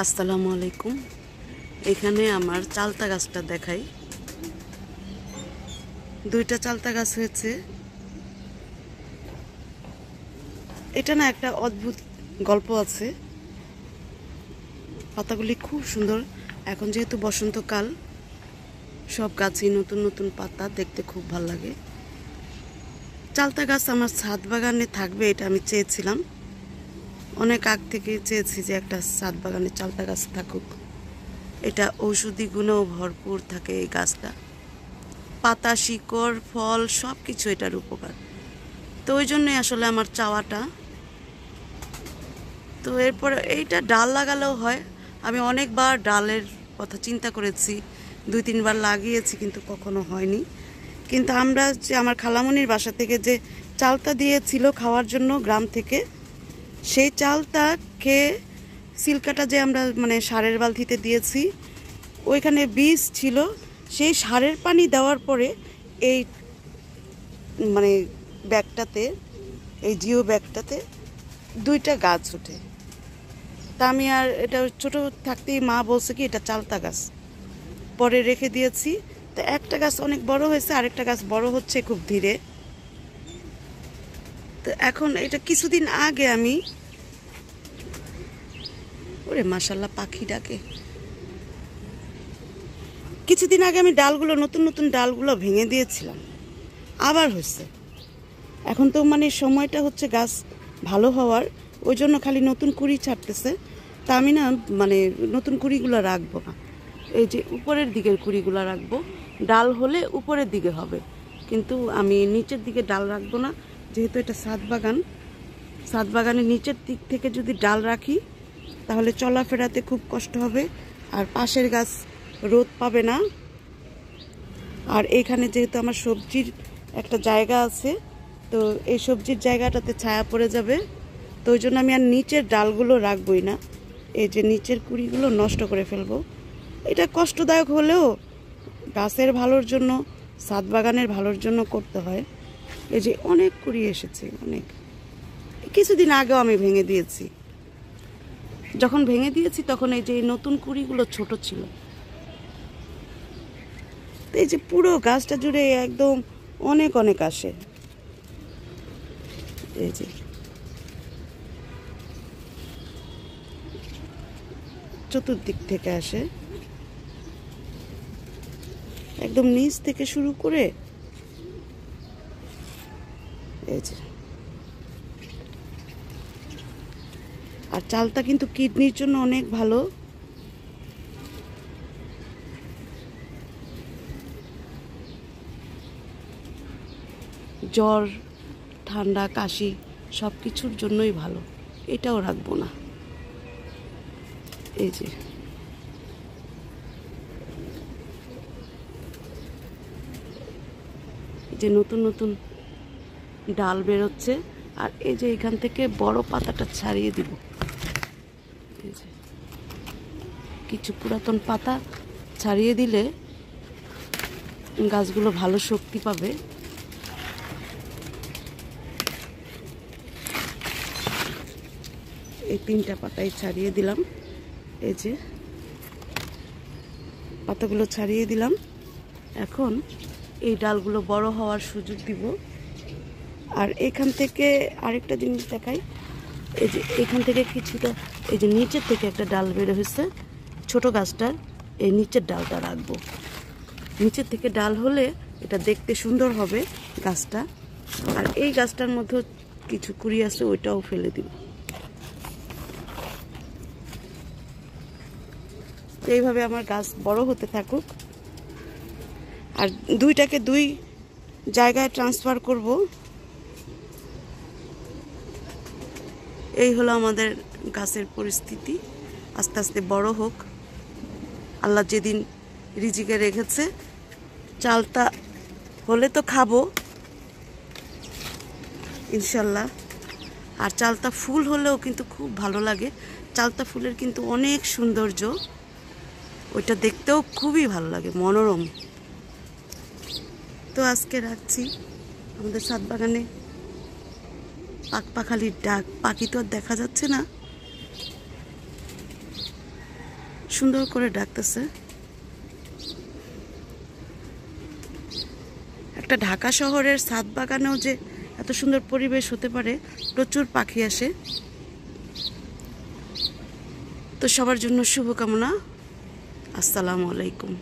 আসসালামু আলাইকুম। এখানে আমার চালতা গাছটা দেখাই। দুইটা চালতা গাছ হয়েছে। এটা না একটা অদ্ভুত গল্প আছে। পাতাগুলি খুব সুন্দর। এখন যেহেতু বসন্তকাল, সব গাছই নতুন নতুন পাতা, দেখতে খুব ভালো লাগে। চালতা গাছ আমার ছাদ বাগানে থাকবে, এটা আমি চেয়েছিলাম। অনেক আগ থেকে চেয়েছি যে একটা ছাদ বাগানে চালতা গাছ থাকুক। এটা ঔষধি গুণেও ভরপুর থাকে এই গাছটা। পাতা, শিকড়, ফল সব কিছু এটার উপকার। তো ওই জন্যই আসলে আমার চাওয়াটা। তো এরপরে এইটা ডাল লাগালেও হয়। আমি অনেকবার ডালের কথা চিন্তা করেছি, 2-3 বার লাগিয়েছি, কিন্তু কখনো হয়নি। কিন্তু আমরা যে আমার খালামণির বাসা থেকে যে চালতা দিয়েছিল খাওয়ার জন্য গ্রাম থেকে, সেই চালতা খেয়ে সিল্কাটা যে আমরা সারের বালতিতে দিয়েছি, ওইখানে বীজ ছিল। সেই সারের পানি দেওয়ার পরে এই ব্যাগটাতে, এই জিও ব্যাগটাতে 2টা গাছ ওঠে। তা আমি আর এটা ছোট থাকতেই মা বলছে কি এটা চালতা গাছ, পরে রেখে দিয়েছি। তা একটা গাছ অনেক বড় হয়েছে, আরেকটা গাছ বড় হচ্ছে খুব ধীরে। তো এখন এটা কিছুদিন আগে আমি, ওরে মাশাল্লাহ পাখি ডাকে, কিছুদিন আগে আমি ডালগুলো, নতুন নতুন ডালগুলো ভেঙে দিয়েছিলাম, আবার হয়েছে। এখন তো সময়টা হচ্ছে গাছ ভালো হওয়ার, ওই জন্য খালি নতুন কুড়ি ছাড়তেছে। তা আমি না নতুন কুড়িগুলো রাখবো না, এই যে উপরের দিকের কুড়িগুলো রাখবো। ডাল হলে উপরের দিকে হবে, কিন্তু আমি নিচের দিকে ডাল রাখবো না। যেহেতু এটা ছাদ বাগান, ছাদ বাগানের নিচের দিক থেকে যদি ডাল রাখি তাহলে চলাফেরাতে খুব কষ্ট হবে, আর পাশের গাছ রোদ পাবে না। আর এখানে যেহেতু আমার সবজির একটা জায়গা আছে, তো এই সবজির জায়গাটাতে ছায়া পড়ে যাবে। তো ওই জন্য আমি আর নিচের ডালগুলো রাখবই না, এই যে নিচের কুড়িগুলো নষ্ট করে ফেলবো। এটা কষ্টদায়ক হলেও গাছের ভালোর জন্য, ছাদ বাগানের ভালোর জন্য করতে হয়। এই যে অনেক কুড়ি এসেছে, অনেক। কিছুদিন আগেও আমি ভেঙে দিয়েছি। যখন ভেঙে দিয়েছি তখন এই যে নতুন কুড়িগুলো ছোট ছিল। তো এই যে পুরো গাছটা জুড়ে একদম অনেক অনেক আসে, এই যে চতুর্দিক থেকে আসে, একদম নিচ থেকে শুরু করে এই যে। আর চালতা কিন্তু কিডনির জন্য অনেক ভালো। জ্বর, ঠান্ডা, কাশি সব কিছুর জন্যই ভালো। এটাও রাখবো না, এই যে নতুন নতুন ডাল বেরোচ্ছে। আর এই যে এখান থেকে বড় পাতাটা ছাড়িয়ে দিব, এই যে কিছু পুরাতন পাতা ছাড়িয়ে দিলে গাছগুলো ভালো শক্তি পাবে। এই 3টা পাতাই ছাড়িয়ে দিলাম, এই যে পাতাগুলো ছাড়িয়ে দিলাম। এখন এই ডালগুলো বড় হওয়ার সুযোগ দিব। আর এখান থেকে আরেকটা জিনিস দেখাই, এই যে এখান থেকে কিছুটা, এই যে নিচের থেকে একটা ডাল বের হয়েছে ছোট গাছটার, এই নিচের ডালটা রাখবো। নিচের থেকে ডাল হলে এটা দেখতে সুন্দর হবে গাছটা। আর এই গাছটার মধ্যে কিছু কুড়ি আছে, ওইটাও ফেলে দিব। এইভাবে আমার গাছ বড় হতে থাকুক। আর 2টাকে 2 জায়গায় ট্রান্সফার করব। এই হলো আমাদের গাছের পরিস্থিতি। আস্তে আস্তে বড় হোক, আল্লাহ যেদিন রিজিকে রেখেছে। চালতা হলে তো খাবো ইনশাল্লাহ। আর চালতা ফুল হলেও কিন্তু খুব ভালো লাগে। চালতা ফুলের কিন্তু অনেক সৌন্দর্য, ওইটা দেখতেও খুবই ভালো লাগে, মনোরম। তো আজকে রাখছি। আমাদের ছাদ বাগানে পাখালির ডাক, পাখি তো আর দেখা যাচ্ছে না। সুন্দর করে ডাকতেছে। একটা ঢাকা শহরের ছাদ বাগানেও যে এত সুন্দর পরিবেশ হতে পারে, প্রচুর পাখি আসে। তো সবার জন্য শুভকামনা। আসসালামু আলাইকুম।